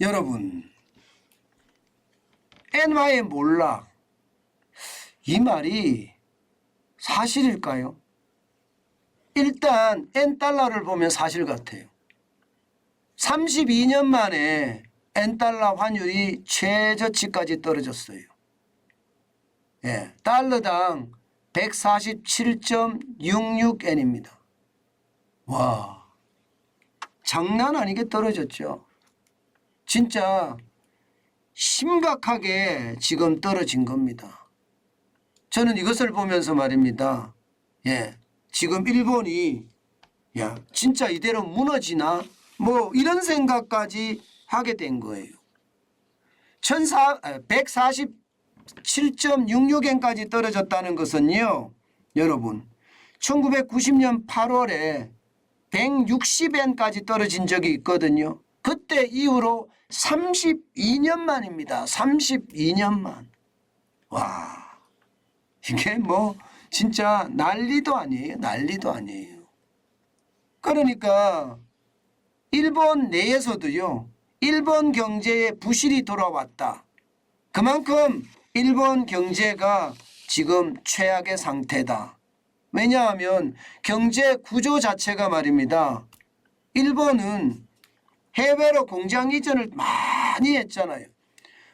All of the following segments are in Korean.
여러분, 엔화의 몰락, 이 말이 사실일까요? 일단 엔달러를 보면 사실 같아요. 32년 만에 엔달러 환율이 최저치까지 떨어졌어요. 예, 달러당 147.66엔입니다. 와, 장난 아니게 떨어졌죠. 진짜 심각하게 지금 떨어진 겁니다. 저는 이것을 보면서 말입니다. 예, 지금 일본이 야 진짜 이대로 무너지나 뭐 이런 생각까지 하게 된 거예요. 147.66엔까지 떨어졌다는 것은요, 여러분 1990년 8월에 160엔까지 떨어진 적이 있거든요. 그때 이후로 32년 만입니다. 32년 만. 와, 이게 뭐 진짜 난리도 아니에요. 난리도 아니에요. 그러니까 일본 내에서도요, 일본 경제에 부실이 돌아왔다. 그만큼 일본 경제가 지금 최악의 상태다. 왜냐하면 경제 구조 자체가 말입니다. 일본은 해외로 공장 이전을 많이 했잖아요.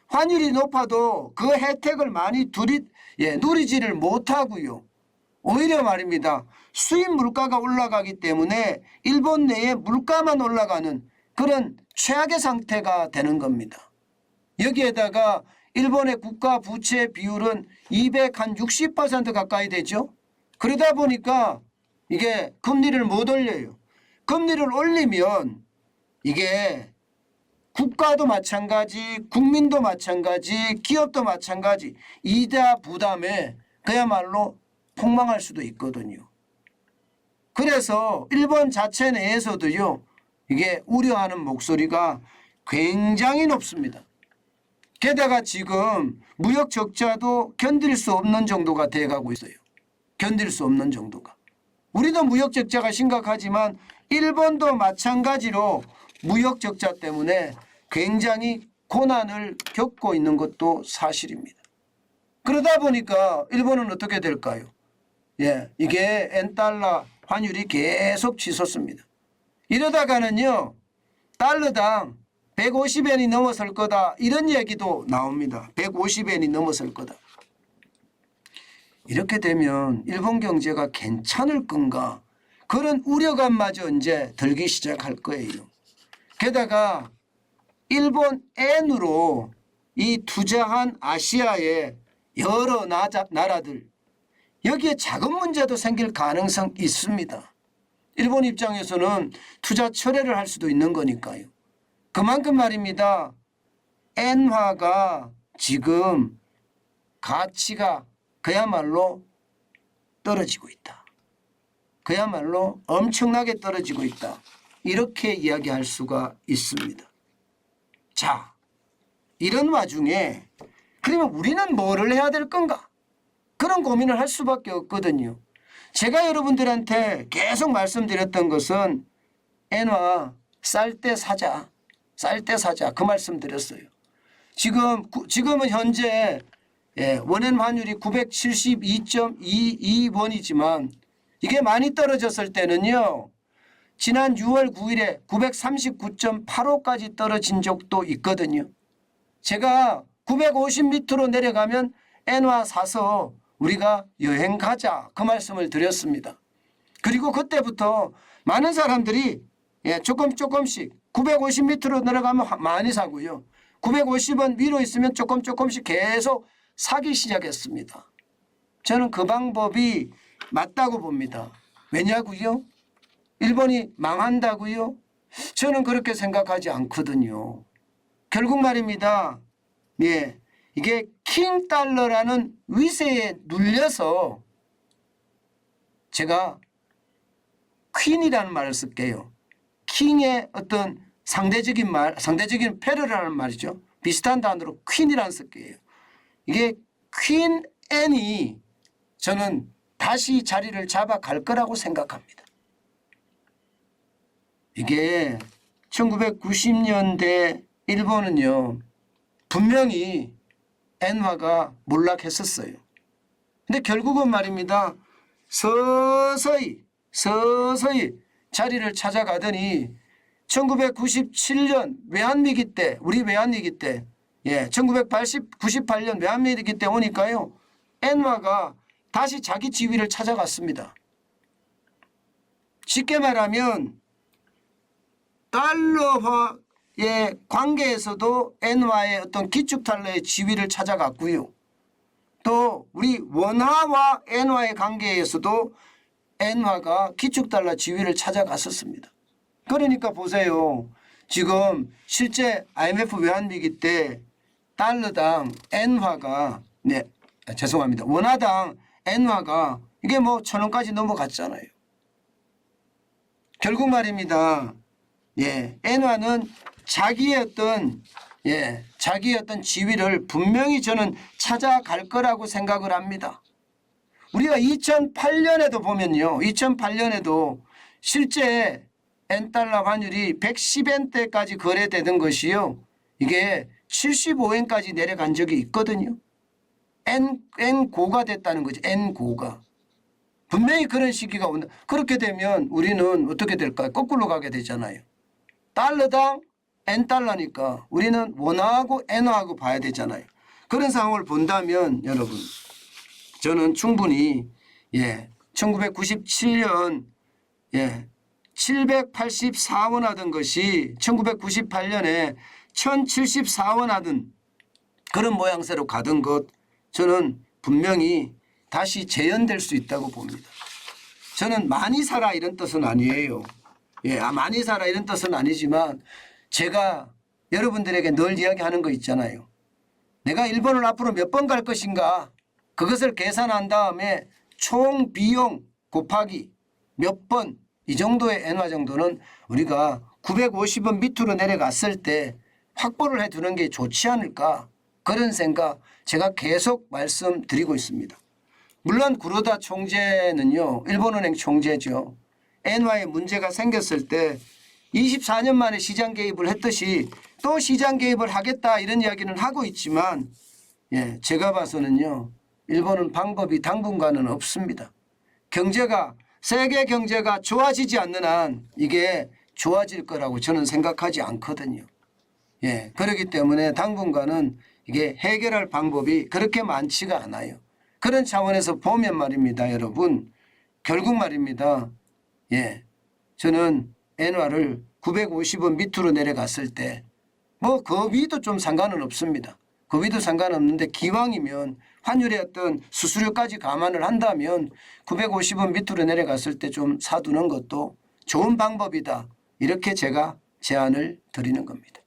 환율이 높아도 그 혜택을 많이 누리지를 못하고요. 오히려 말입니다. 수입 물가가 올라가기 때문에 일본 내에 물가만 올라가는 그런 최악의 상태가 되는 겁니다. 여기에다가 일본의 국가 부채 비율은 260% 가까이 되죠. 그러다 보니까 이게 금리를 못 올려요. 금리를 올리면 이게 국가도 마찬가지, 국민도 마찬가지, 기업도 마찬가지, 이자 부담에 그야말로 폭망할 수도 있거든요. 그래서 일본 자체 내에서도요, 이게 우려하는 목소리가 굉장히 높습니다. 게다가 지금 무역 적자도 견딜 수 없는 정도가 돼가고 있어요. 견딜 수 없는 정도가. 우리도 무역 적자가 심각하지만 일본도 마찬가지로 무역 적자 때문에 굉장히 고난을 겪고 있는 것도 사실입니다. 그러다 보니까 일본은 어떻게 될까요? 예, 이게 엔달러 환율이 계속 치솟습니다. 이러다가는요, 달러당 150엔이 넘어설 거다, 이런 얘기도 나옵니다. 150엔이 넘어설 거다. 이렇게 되면 일본 경제가 괜찮을 건가, 그런 우려감마저 이제 들기 시작할 거예요. 게다가 일본 엔으로 이 투자한 아시아의 여러 나라들, 여기에 자금 문제도 생길 가능성이 있습니다. 일본 입장에서는 투자 철회를 할 수도 있는 거니까요. 그만큼 말입니다. 엔화가 지금 가치가 그야말로 떨어지고 있다. 그야말로 엄청나게 떨어지고 있다. 이렇게 이야기할 수가 있습니다. 자, 이런 와중에 그러면 우리는 뭐를 해야 될 건가? 그런 고민을 할 수밖에 없거든요. 제가 여러분들한테 계속 말씀드렸던 것은 엔화 쌀 때 사자. 쌀 때 사자. 그 말씀 드렸어요. 지금은 현재 원엔 환율이 972.22원이지만 이게 많이 떨어졌을 때는요, 지난 6월 9일에 939.85까지 떨어진 적도 있거든요. 제가 950 밑으로 내려가면 엔화 사서 우리가 여행 가자, 그 말씀을 드렸습니다. 그리고 그때부터 많은 사람들이 조금씩 950 밑으로 내려가면 많이 사고요. 950원 위로 있으면 조금씩 계속 사기 시작했습니다. 저는 그 방법이 맞다고 봅니다. 왜냐고요? 일본이 망한다고요? 저는 그렇게 생각하지 않거든요. 결국 말입니다. 예, 이게 킹달러라는 위세에 눌려서 제가 퀸이라는 말을 쓸게요. 킹의 어떤 상대적인 패러라는 말이죠. 비슷한 단어로 퀸이라는 쓸게요. 이게 퀸 앤이 저는 다시 자리를 잡아갈 거라고 생각합니다. 이게 1990년대 일본은요 분명히 엔화가 몰락했었어요. 근데 결국은 말입니다. 서서히 자리를 찾아가더니 1997년 외환위기 때 우리 외환위기 때 1998년 외환위기 때 오니까요. 엔화가 다시 자기 지위를 찾아갔습니다. 쉽게 말하면 달러화의 관계에서도 엔화의 어떤 기축달러의 지위를 찾아갔고요. 또 우리 원화와 엔화의 관계에서도 엔화가 기축달러 지위를 찾아갔었습니다. 그러니까 보세요. 지금 실제 IMF 외환위기 때 달러당 엔화가 죄송합니다. 원화당 엔화가 이게 뭐 1,000원까지 넘어갔잖아요. 결국 말입니다. 엔화는 자기의 어떤 지위를 분명히 저는 찾아갈 거라고 생각을 합니다. 우리가 2008년에도 보면요. 2008년에도 실제 엔달러 환율이 110엔대까지 거래되던 것이요. 이게 75엔까지 내려간 적이 있거든요. N고가 됐다는 거죠. N고가. 분명히 그런 시기가 온다. 그렇게 되면 우리는 어떻게 될까요? 거꾸로 가게 되잖아요. 달러당 N달러니까 우리는 원화하고 N화하고 봐야 되잖아요. 그런 상황을 본다면 여러분 저는 충분히 1997년 784원 하던 것이 1998년에 1074원 하던 그런 모양새로 가던 것 저는 분명히 다시 재현될 수 있다고 봅니다. 저는 많이 살아 이런 뜻은 아니에요. 많이 살아 이런 뜻은 아니지만 제가 여러분들에게 늘 이야기하는 거 있잖아요. 내가 일본을 앞으로 몇 번 갈 것인가 그것을 계산한 다음에 총 비용 곱하기 몇 번 이 정도의 엔화 정도는 우리가 950원 밑으로 내려갔을 때 확보를 해두는 게 좋지 않을까 그런 생각 제가 계속 말씀드리고 있습니다. 물론 구로다 총재는요. 일본은행 총재죠. 엔화에 문제가 생겼을 때 24년 만에 시장 개입을 했듯이 또 시장 개입을 하겠다 이런 이야기는 하고 있지만 제가 봐서는요. 일본은 방법이 당분간은 없습니다. 경제가 세계 경제가 좋아지지 않는 한 이게 좋아질 거라고 저는 생각하지 않거든요. 그렇기 때문에 당분간은 이게 해결할 방법이 그렇게 많지가 않아요. 그런 차원에서 보면 말입니다. 여러분 결국 말입니다. 저는 엔화를 950원 밑으로 내려갔을 때 뭐 그 위도 좀 상관은 없습니다. 그 위도 상관없는데 기왕이면 환율의 어떤 수수료까지 감안을 한다면 950원 밑으로 내려갔을 때 좀 사두는 것도 좋은 방법이다. 이렇게 제가 제안을 드리는 겁니다.